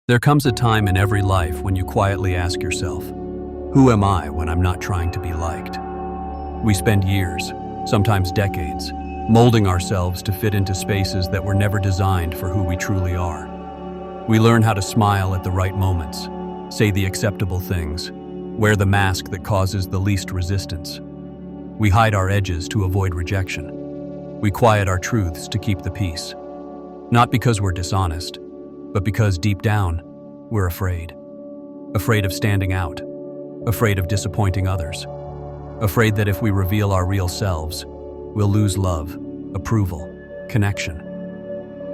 There comes a time in every life when you quietly ask yourself, who am I when I'm not trying to be liked? We spend years, sometimes decades, molding ourselves to fit into spaces that were never designed for who we truly are. We learn how to smile at the right moments, say the acceptable things, wear the mask that causes the least resistance. We hide our edges to avoid rejection. We quiet our truths to keep the peace. Not because we're dishonest, but because deep down, we're afraid. Afraid of standing out. Afraid of disappointing others. Afraid that if we reveal our real selves, we'll lose love, approval, connection.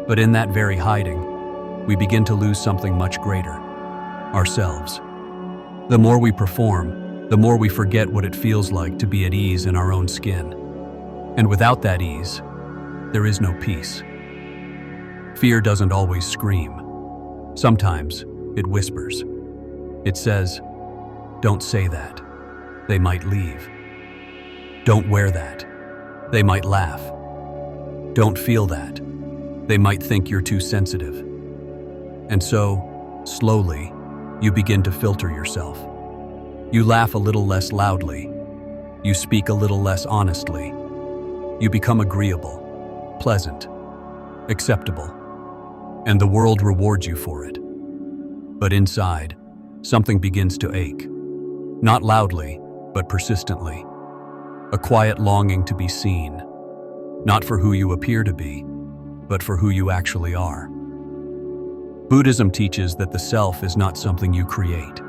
But in that very hiding, we begin to lose something much greater: ourselves. The more we perform, the more we forget what it feels like to be at ease in our own skin. And without that ease, there is no peace. Fear doesn't always scream. Sometimes it whispers. It says, "Don't say that. They might leave. Don't wear that. They might laugh. Don't feel that. They might think you're too sensitive." And so, slowly, you begin to filter yourself. You laugh a little less loudly. You speak a little less honestly. You become agreeable, pleasant, acceptable, and the world rewards you for it. But inside, something begins to ache. Not loudly, but persistently. A quiet longing to be seen, not for who you appear to be, but for who you actually are. Buddhism teaches that the self is not something you create.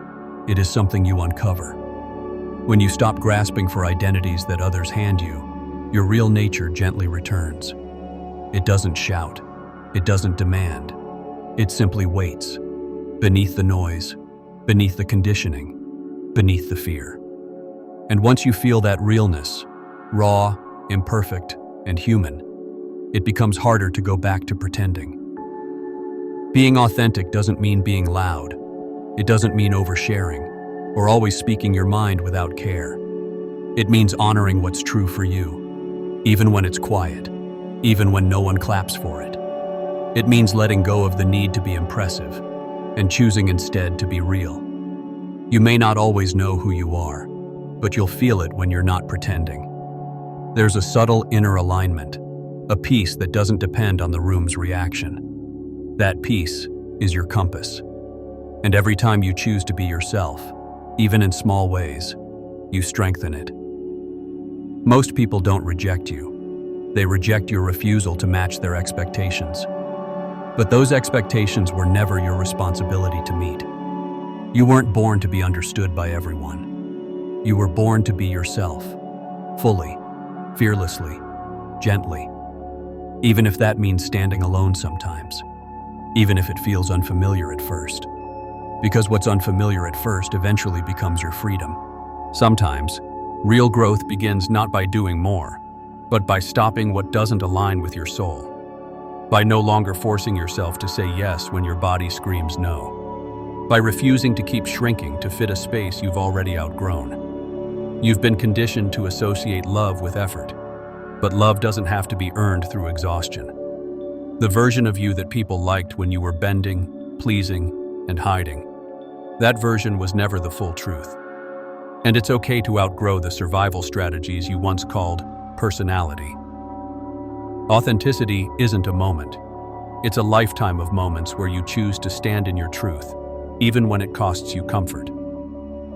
It is something you uncover. When you stop grasping for identities that others hand you, your real nature gently returns. It doesn't shout. It doesn't demand. It simply waits, beneath the noise, beneath the conditioning, beneath the fear. And once you feel that realness, raw, imperfect, and human, it becomes harder to go back to pretending. Being authentic doesn't mean being loud. It doesn't mean oversharing, or always speaking your mind without care. It means honoring what's true for you, even when it's quiet, even when no one claps for it. It means letting go of the need to be impressive and choosing instead to be real. You may not always know who you are, but you'll feel it when you're not pretending. There's a subtle inner alignment, a peace that doesn't depend on the room's reaction. That peace is your compass. And every time you choose to be yourself, even in small ways, you strengthen it. Most people don't reject you. They reject your refusal to match their expectations. But those expectations were never your responsibility to meet. You weren't born to be understood by everyone. You were born to be yourself, fully, fearlessly, gently. Even if that means standing alone sometimes. Even if it feels unfamiliar at first. Because what's unfamiliar at first eventually becomes your freedom. Sometimes, real growth begins not by doing more, but by stopping what doesn't align with your soul. By no longer forcing yourself to say yes when your body screams no. By refusing to keep shrinking to fit a space you've already outgrown. You've been conditioned to associate love with effort, but love doesn't have to be earned through exhaustion. The version of you that people liked when you were bending, pleasing, and hiding, that version was never the full truth. And it's okay to outgrow the survival strategies you once called personality. Authenticity isn't a moment. It's a lifetime of moments where you choose to stand in your truth, even when it costs you comfort.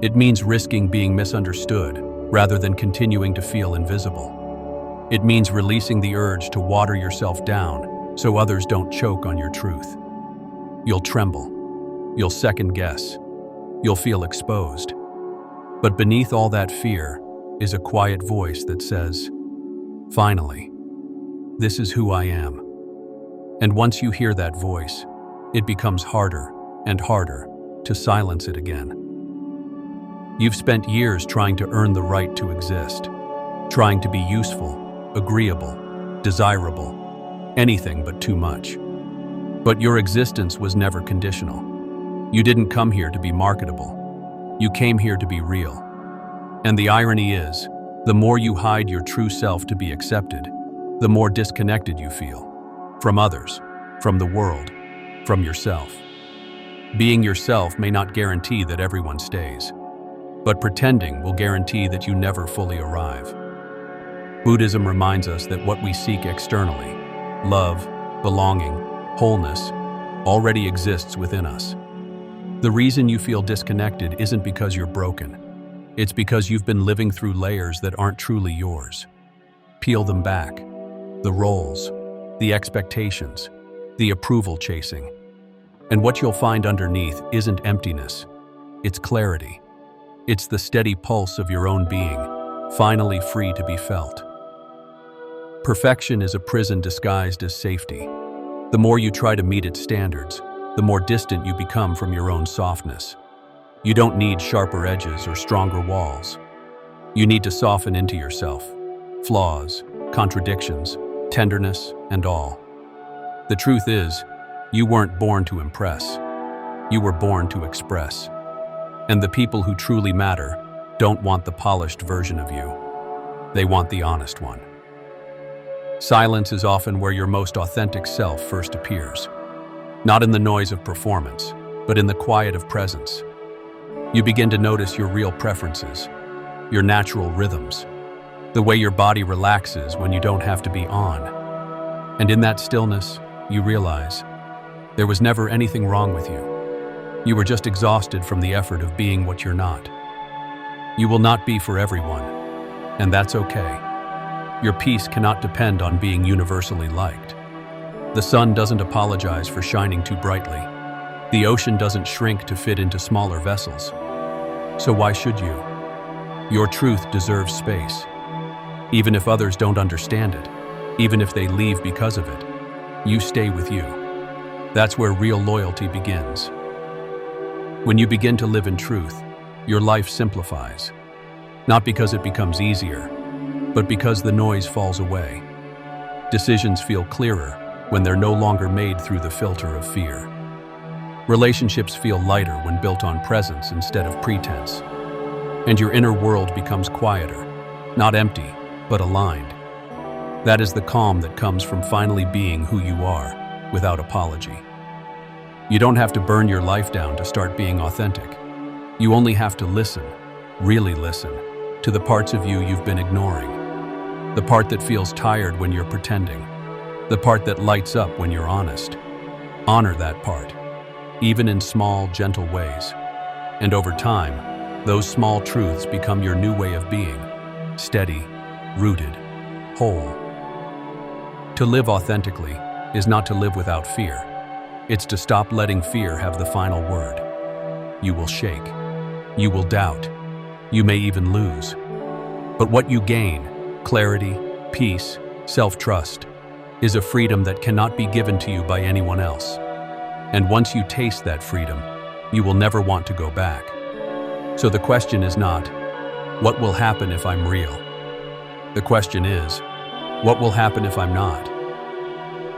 It means risking being misunderstood rather than continuing to feel invisible. It means releasing the urge to water yourself down so others don't choke on your truth. You'll tremble. You'll second guess. You'll feel exposed. But beneath all that fear is a quiet voice that says, "Finally, this is who I am." And once you hear that voice, it becomes harder and harder to silence it again. You've spent years trying to earn the right to exist, trying to be useful, agreeable, desirable, anything but too much. But your existence was never conditional. You didn't come here to be marketable. You came here to be real. And the irony is, the more you hide your true self to be accepted, the more disconnected you feel. From others, from the world, from yourself. Being yourself may not guarantee that everyone stays, but pretending will guarantee that you never fully arrive. Buddhism reminds us that what we seek externally, love, belonging, wholeness, already exists within us. The reason you feel disconnected isn't because you're broken. It's because you've been living through layers that aren't truly yours. Peel them back. The roles, the expectations, the approval chasing. And what you'll find underneath isn't emptiness. It's clarity. It's the steady pulse of your own being, finally free to be felt. Perfection is a prison disguised as safety. The more you try to meet its standards, the more distant you become from your own softness. You don't need sharper edges or stronger walls. You need to soften into yourself. Flaws, contradictions, tenderness, and all. The truth is, you weren't born to impress. You were born to express. And the people who truly matter don't want the polished version of you. They want the honest one. Silence is often where your most authentic self first appears. Not in the noise of performance, but in the quiet of presence. You begin to notice your real preferences, your natural rhythms, the way your body relaxes when you don't have to be on. And in that stillness, you realize there was never anything wrong with you. You were just exhausted from the effort of being what you're not. You will not be for everyone, and that's okay. Your peace cannot depend on being universally liked. The sun doesn't apologize for shining too brightly. The ocean doesn't shrink to fit into smaller vessels. So why should you? Your truth deserves space. Even if others don't understand it, even if they leave because of it, you stay with you. That's where real loyalty begins. When you begin to live in truth, your life simplifies. Not because it becomes easier, but because the noise falls away. Decisions feel clearer when they're no longer made through the filter of fear. Relationships feel lighter when built on presence instead of pretense. And your inner world becomes quieter, not empty, but aligned. That is the calm that comes from finally being who you are, without apology. You don't have to burn your life down to start being authentic. You only have to listen, really listen, to the parts of you you've been ignoring. The part that feels tired when you're pretending. The part that lights up when you're honest. Honor that part, even in small, gentle ways. And over time, those small truths become your new way of being, steady, rooted, whole. To live authentically is not to live without fear. It's to stop letting fear have the final word. You will shake. You will doubt. You may even lose. But what you gain, clarity, peace, self-trust, is a freedom that cannot be given to you by anyone else. And once you taste that freedom, you will never want to go back. So the question is not, what will happen if I'm real? The question is, what will happen if I'm not?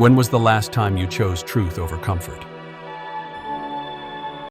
When was the last time you chose truth over comfort?